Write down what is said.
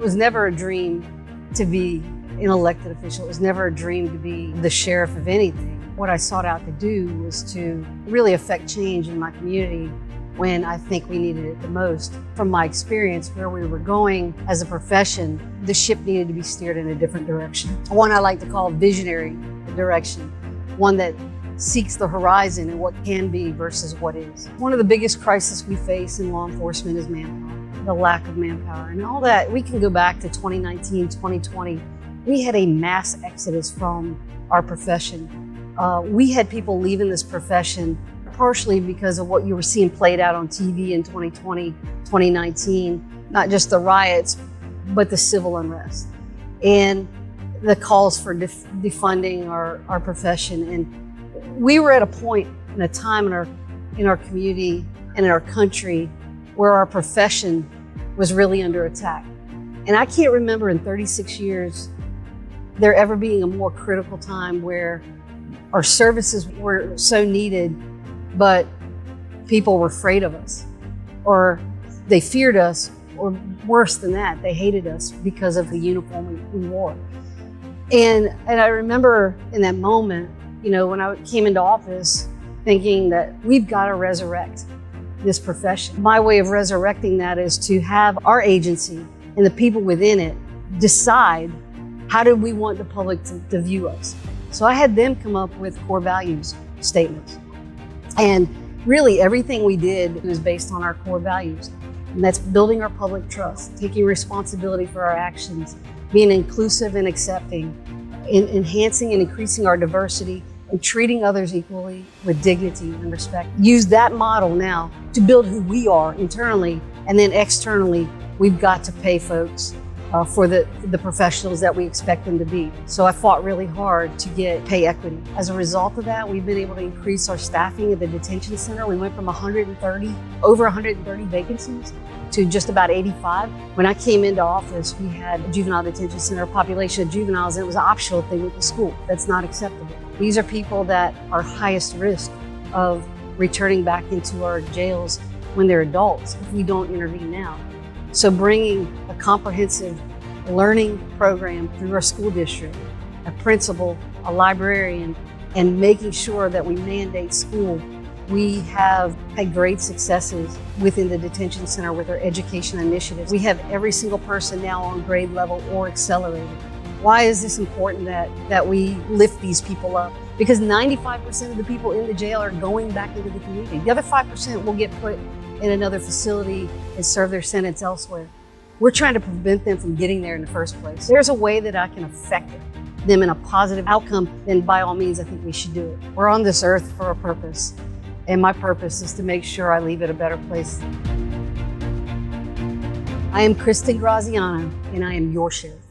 was never a dream to be an elected official. It was never a dream to be the sheriff of anything. What I sought out to do was to really affect change in my community when I think we needed it the most. From my experience, where we were going as a profession, the ship needed to be steered in a different direction. One I like to call visionary direction, one that seeks the horizon and what can be versus what is. One of the biggest crises we face in law enforcement is manpower, the lack of manpower. And all that, we can go back to 2019, 2020. We had a mass exodus from our profession. We had people leaving this profession partially because of what you were seeing played out on TV in 2020, 2019, not just the riots, but the civil unrest and the calls for defunding our profession. And we were at a point in a time in our community and in our country where our profession was really under attack. And I can't remember in 36 years there ever being a more critical time where our services were so needed, but people were afraid of us, or they feared us, or worse than that, they hated us because of the uniform we wore. And I remember in that moment, you know, when I came into office, thinking that we've got to resurrect this profession. My way of resurrecting that is to have our agency and the people within it decide how do we want the public to view us. So I had them come up with core values statements. And really everything we did was based on our core values. And that's building our public trust, taking responsibility for our actions, being inclusive and accepting, enhancing and increasing our diversity, and treating others equally with dignity and respect. Use that model now to build who we are internally, and then externally, we've got to pay folks for the professionals that we expect them to be. So I fought really hard to get pay equity. As a result of that, we've been able to increase our staffing at the detention center. We went from over 130 vacancies to just about 85. When I came into office, we had a juvenile detention center, a population of juveniles, and it was an optional thing with the school. That's not acceptable. These are people that are highest risk of returning back into our jails when they're adults if we don't intervene now. So bringing a comprehensive learning program through our school district, a principal, a librarian, and making sure that we mandate school. We have had great successes within the detention center with our education initiatives. We have every single person now on grade level or accelerated. Why is this important that we lift these people up? Because 95% of the people in the jail are going back into the community. The other 5% will get put in another facility and serve their sentence elsewhere. We're trying to prevent them from getting there in the first place. There's a way that I can affect them in a positive outcome, then by all means, I think we should do it. We're on this earth for a purpose, and my purpose is to make sure I leave it a better place. I am Kristin Graziano, and I am your sheriff.